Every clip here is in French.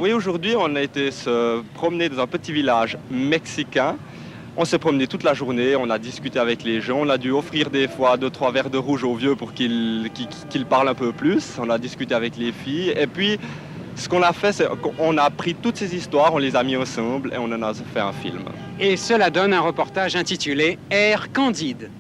Oui, aujourd'hui, on a été se promener dans un petit village mexicain. On s'est promené toute la journée, on a discuté avec les gens, on a dû offrir des fois 2, 3 verres de rouge aux vieux pour qu'ils parlent un peu plus. On a discuté avec les filles. Et puis, ce qu'on a fait, c'est qu'on a pris toutes ces histoires, on les a mis ensemble et on en a fait un film. Et cela donne un reportage intitulé Air Candide.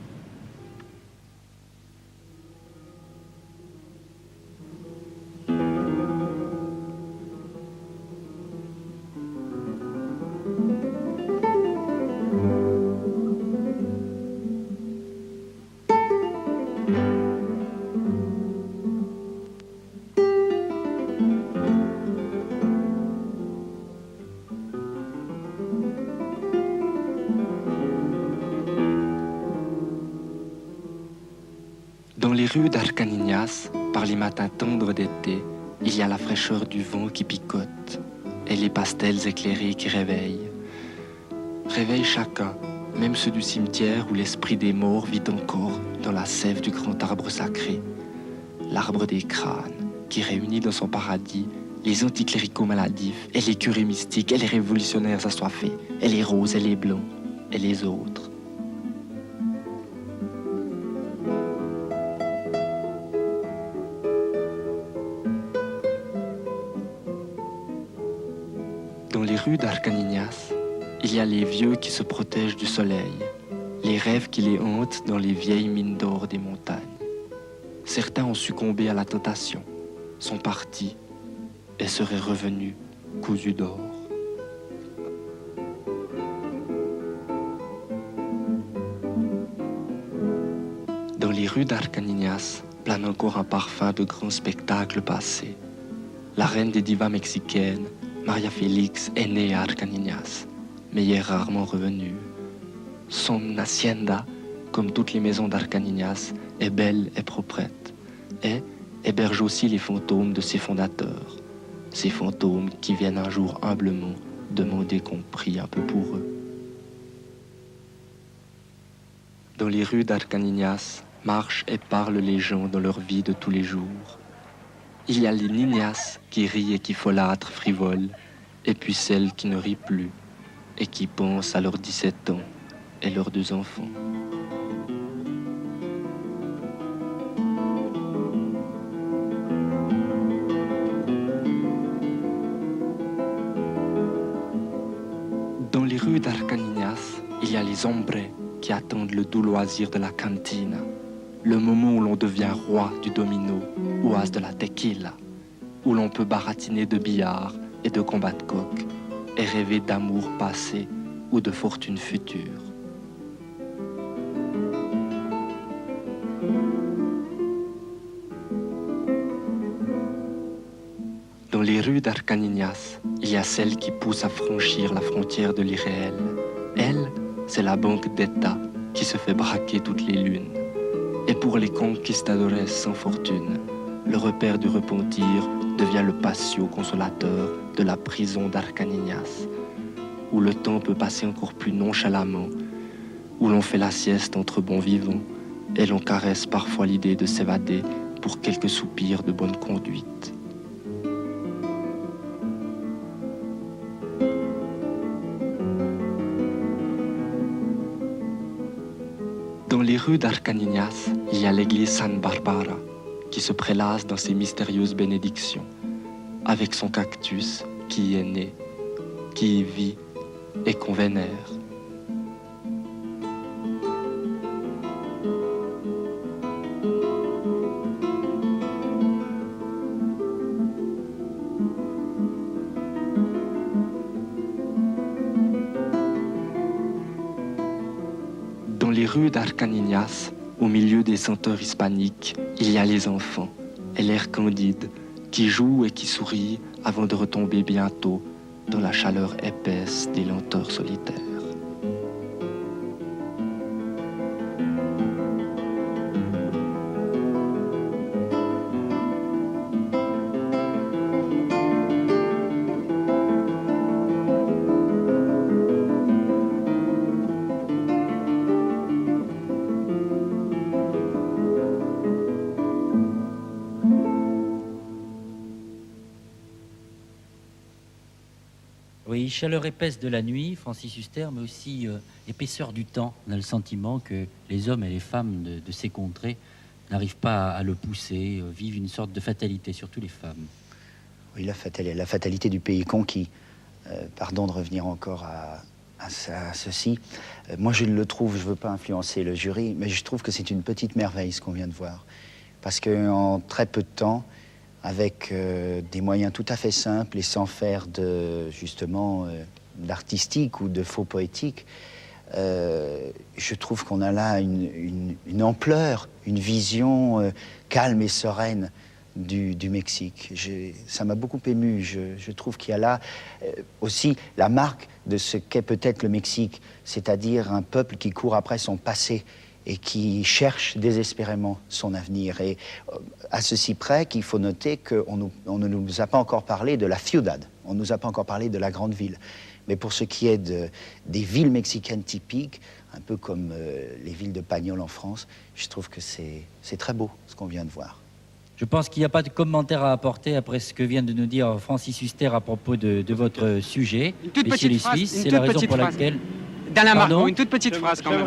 Dans les rues d'Arcanignas, par les matins tendres d'été, il y a la fraîcheur du vent qui picote et les pastels éclairés qui réveillent. Réveillent chacun, même ceux du cimetière où l'esprit des morts vit encore dans la sève du grand arbre sacré. L'arbre des crânes, qui réunit dans son paradis les anticléricaux maladifs et les curés mystiques et les révolutionnaires assoiffés, et les roses et les blancs et les autres. Dans les rues d'Arcanignas, il y a les vieux qui se protègent du soleil, les rêves qui les hantent dans les vieilles mines d'or des montagnes. Certains ont succombé à la tentation, sont partis et seraient revenus cousus d'or. Dans les rues d'Arcanignas plane encore un parfum de grands spectacles passés. La reine des divas mexicaines, Maria Félix, est née à Arcanignas, mais y est rarement revenue. Son hacienda, comme toutes les maisons d'Arcanignas, est belle et proprette, et héberge aussi les fantômes de ses fondateurs, ces fantômes qui viennent un jour humblement demander qu'on prie un peu pour eux. Dans les rues d'Arcanignas, marchent et parlent les gens dans leur vie de tous les jours. Il y a les niñas qui rient et qui folâtrent frivoles, et puis celles qui ne rient plus et qui pensent à leurs 17 ans et leurs 2 enfants. Dans les rues d'Arcanignas, il y a les hombres qui attendent le doux loisir de la cantina, le moment où l'on devient roi du domino ou as de la tequila, où l'on peut baratiner de billard et de combats de coq et rêver d'amour passé ou de fortune future. Dans les rues d'Arcanignas, il y a celle qui pousse à franchir la frontière de l'irréel. Elle, c'est la banque d'État qui se fait braquer toutes les lunes. Et pour les conquistadores sans fortune, le repère du repentir devient le patio consolateur de la prison d'Arcanignas, où le temps peut passer encore plus nonchalamment, où l'on fait la sieste entre bons vivants et l'on caresse parfois l'idée de s'évader pour quelques soupirs de bonne conduite. Dans les rues d'Arcanignas, il y a l'église San Barbara, qui se prélasse dans ses mystérieuses bénédictions, avec son cactus qui y est né, qui y vit et qu'on vénère. Dans les rues d'Arcanignas, au milieu des senteurs hispaniques, il y a les enfants et l'air candide qui jouent et qui sourient avant de retomber bientôt dans la chaleur épaisse des lenteurs solitaires. Oui, chaleur épaisse de la nuit, Francis Huster, mais aussi épaisseur du temps. On a le sentiment que les hommes et les femmes de ces contrées n'arrivent pas à le pousser, vivent une sorte de fatalité, surtout les femmes. Oui, la fatalité du pays conquis. Pardon de revenir encore à ceci. Moi, je le trouve, je ne veux pas influencer le jury, mais je trouve que c'est une petite merveille ce qu'on vient de voir. Parce qu'en très peu de temps, avec des moyens tout à fait simples et sans faire justement d'artistique ou de faux poétique, je trouve qu'on a là une ampleur, une vision calme et sereine du Mexique. Ça m'a beaucoup ému. Je trouve qu'il y a là aussi la marque de ce qu'est peut-être le Mexique, c'est-à-dire un peuple qui court après son passé et qui cherche désespérément son avenir. Et à ceci près qu'il faut noter qu'on ne nous a pas encore parlé de la ciudad, on ne nous a pas encore parlé de la grande ville. Mais pour ce qui est des villes mexicaines typiques, un peu comme les villes de Pagnol en France, je trouve que c'est très beau ce qu'on vient de voir. Je pense qu'il n'y a pas de commentaire à apporter après ce que vient de nous dire Francis Huster à propos de votre sujet. Une toute Messieurs les petite phrase, Suisses, une c'est la toute raison petite pour phrase. laquelle... D'Alain Pardon Marco, une toute petite phrase quand même.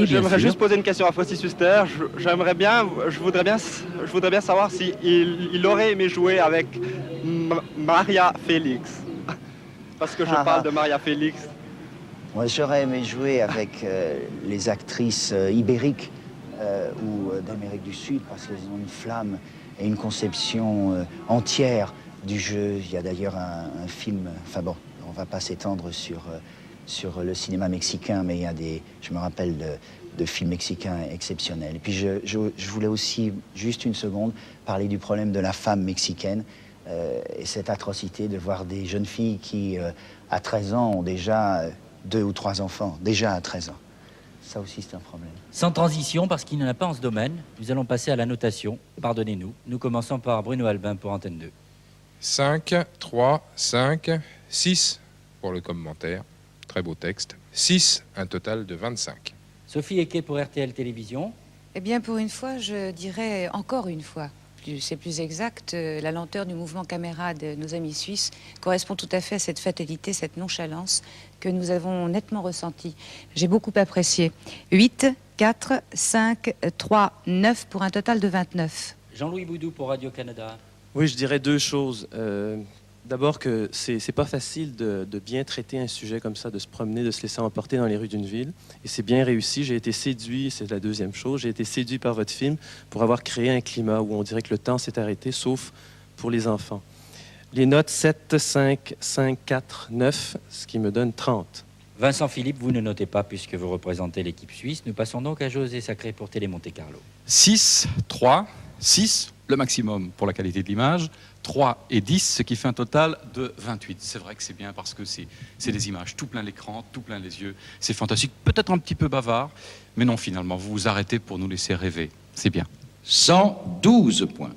J'aimerais juste poser une question à Francis Huster. Je voudrais bien savoir si il aurait aimé jouer avec Maria Félix. Parce que je parle de Maria Félix. Moi, j'aurais aimé jouer avec les actrices ibériques ou d'Amérique du Sud, parce qu'elles ont une flamme et une conception entière du jeu. Il y a d'ailleurs un film, enfin bon, on ne va pas s'étendre sur le cinéma mexicain, mais il y a je me rappelle de films mexicains exceptionnels. Et puis je voulais aussi, juste une seconde, parler du problème de la femme mexicaine et cette atrocité de voir des jeunes filles qui, à 13 ans, ont déjà 2 ou 3 enfants, déjà à 13 ans. Ça aussi, c'est un problème. Sans transition, parce qu'il n'y en a pas en ce domaine, nous allons passer à la notation. Pardonnez-nous. Nous commençons par Bruno Albin pour Antenne 2. 5, 3, 5, 6 pour le commentaire. Très beau texte. 6, un total de 25. Sophie Eke pour RTL Télévision. Eh bien, pour une fois, je dirais encore une fois. C'est plus exact, la lenteur du mouvement caméra de nos amis suisses correspond tout à fait à cette fatalité, cette nonchalance que nous avons nettement ressentie. J'ai beaucoup apprécié. 8, 4, 5, 3, 9 pour un total de 29. Jean-Louis Boudou pour Radio-Canada. Oui, je dirais 2 choses. D'abord que c'est pas facile de bien traiter un sujet comme ça, de se promener, de se laisser emporter dans les rues d'une ville. Et c'est bien réussi. J'ai été séduit, c'est la deuxième chose, j'ai été séduit par votre film pour avoir créé un climat où on dirait que le temps s'est arrêté, sauf pour les enfants. Les notes 7, 5, 5, 4, 9, ce qui me donne 30. Vincent Philippe, vous ne notez pas puisque vous représentez l'équipe suisse. Nous passons donc à José Sacré pour Télé Monte Carlo. 6, 3, 6, le maximum pour la qualité de l'image, 3 et 10, ce qui fait un total de 28. C'est vrai que c'est bien parce que c'est des images tout plein l'écran, tout plein les yeux. C'est fantastique, peut-être un petit peu bavard, mais non, finalement, vous vous arrêtez pour nous laisser rêver. C'est bien. 112 points.